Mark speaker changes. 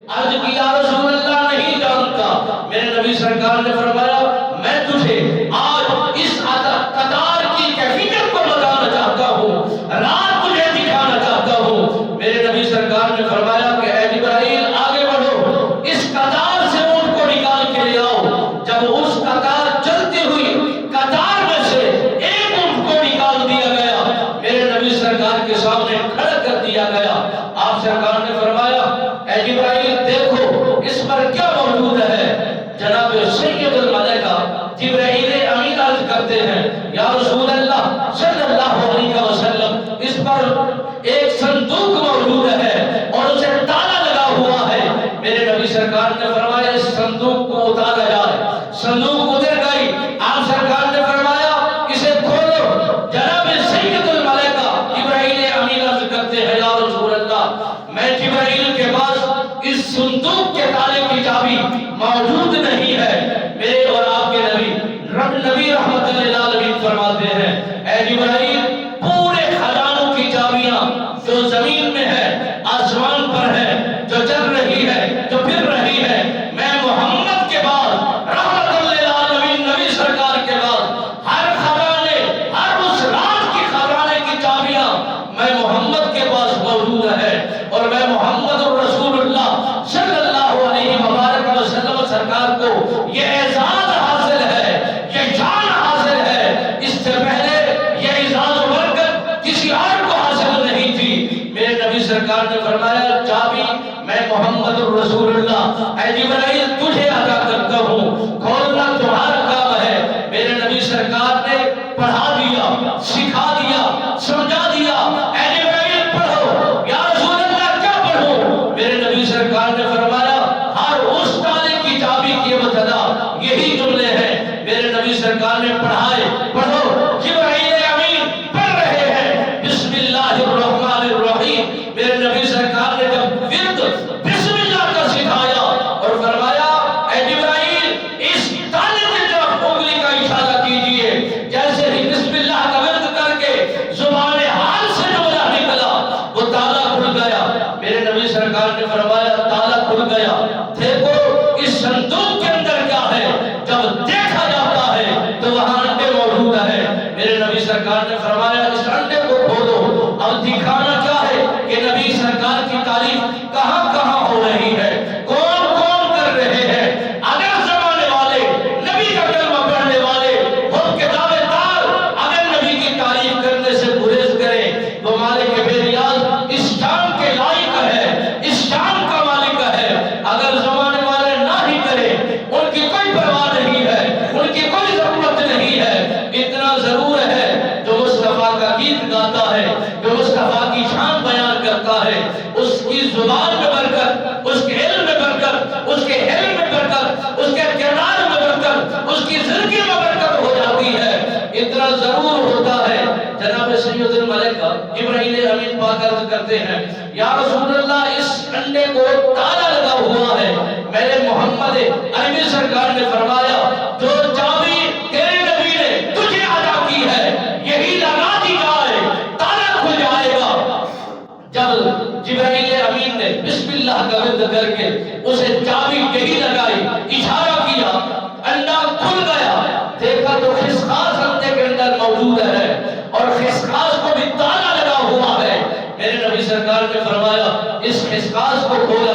Speaker 1: عرض کی یا رسول اللہ نہیں جانتا۔ میرے نبی سرکار نے فرمایا میں تجھے آج اس قطار کی کیفیت کو بتانا چاہتا ہوں، رات تجھے دکھانا چاہتا ہوں۔ میرے نبی سرکار نے فرمایا کہ اے جبرائیل آگے بڑھو، اس قطار سے اونٹ کو نکال کے لے آؤ۔ جب اس قطار چلتی ہوئی قطار میں سے ایک اونٹ کو نکال دیا گیا، میرے نبی سرکار کے سامنے کھڑا کر دیا گیا۔ آپ سرکار نے فرمایا اے جبرائیل دیکھو اس پر کیا موجود ہے۔ جناب سید الملائکہ جبرائیل امین عرض کرتے ہیں یا رسول اللہ صلی اللہ علیہ وسلم اس پر ایک صندوق موجود ہے اور اسے تالا لگا ہوا ہے۔ میرے نبی سرکار نے فرمایا اس صندوق کو اتارا جائے۔ صندوق اتر گئی۔ آپ سرکار نے فرمایا اسے کھولو۔ جناب سید الملائکہ جبرائیل امین عرض کرتے ہیں یا رسول اللہ میں جبرائیل کے پاس اس صندوق کے تالے کی چابی موجود نہیں ہے۔ میرے اور آپ کے نبی رحمت اللہ علیہ فرماتے ہیں اے جبرائیل پورے خزانوں کی چابیاں جو زمین میں ہے، آسمان پر ہے، جو چل رہی ہے، جو پھر رہی ہے، میں محمد کے بعد رحمت اللہ علیہ نبی سرکار کے بعد ہر خزانے، ہر اس رات کی خزانے کی چابیاں میں محمد کے پاس موجود ہے اور میں محمد رسول اللہ صلی اللہ علیہ وبارک وسلم سرکار کو یہ اعزاز حاصل ہے، یہ شان حاصل ہے۔ اس سے پہلے یہ اعزاز و برکت کسی اور کو حاصل نہیں تھی۔ میرے نبی سرکار نے فرمایا چابی میں محمد رسول اللہ اے جبرائیل تجھے عطا کرتا ہوں، کھولنا تمہارا کام ہے۔ میرے نبی سرکار نے پڑھا دیا، سکھا دیا، سمجھا دیا۔ اے جبرائیل پڑھو۔ یا رسول اللہ کیا پڑھوں؟ میرے نبی سرکار نے فرمایا ہر اس تالے کی چابی کی ابتدا یہی جملے ہیں۔ میرے نبی سرکار نے پڑھائے، پڑھو۔ جبرائیل امین پڑھ رہے ہیں بسم اللہ الرحمن الرحیم۔ میرے نبی سرکار نے جب ورد بسم اللہ کا سکھایا اور فرمایا اے جبرائیل اس تالے کی طرف انگلی کا اشارہ کیجئے۔ جیسے ہی بسم اللہ کا ورد کر کے زبان حال سے جملہ نکلا وہ تالا کھل گیا۔ میرے نبی سرکار نے فرمایا تالا کھل گیا، دیکھو اس صندوق کے اندر کیا ہے۔ جب دیکھا جاتا ہے تو وہاں انڈے موجود ہے۔ میرے نبی سرکار نے فرمایا اس انڈے کو کھولو۔ اب دکھانا کیا ہے کہ نبی سرکار کی تعریف کہاں کہاں ہو رہی ہے، کون کون کر رہے ہیں۔ اگر زمانے والے نبی کا کلمہ پڑھنے والے خود کے دعوے دار اگر نبی کی تعریف کرنے سے گریز کریں تو مالک بیریاض اس شان کے لائق ہے، اس شان کا مالک ہے۔ اگر زمانے والے نہ ہی کریں ان کی کوئی پرواہ نہیں ہے، ان کی کوئی ضرورت نہیں ہے۔ اتنا ضرور ہے جو مصطفیٰ کا گیت گاتا ہے، جو مصطفیٰ کی شان بیان کرتا ہے، اس کی زبان میں برکت، اس کے علم میں برکت، اس کے حلم میں برکت، اس کے کردار میں برکت، اس کی زندگی میں برکت ہو جاتی ہے۔ اتنا ضرور ہوتا ہے۔ جناب سید الملائکہ جبرائیل امین پاک عرض کرتے ہیں یا رسول اللہ اس انڈے کو تالا لگا ہوا ہے۔ میرے محمد عربی سرکار نے فرمایا جو چابی تیرے نبی نے تجھے عطا کی ہے یہی لگا دی جائے، تالا کھل جائے گا۔ جب جبرائیل امین نے بسم اللہ کا ورد کر کے اسے چابی یہی لگائی، اشارہ کیا، انڈا کھل گیا۔ دیکھا تو خسخاس انڈے کے اندر موجود ہے اور خسخاس کو بھی تالا لگا ہوا ہے۔ میرے نبی سرکار نے فرمایا اس خسخاس کو کھولا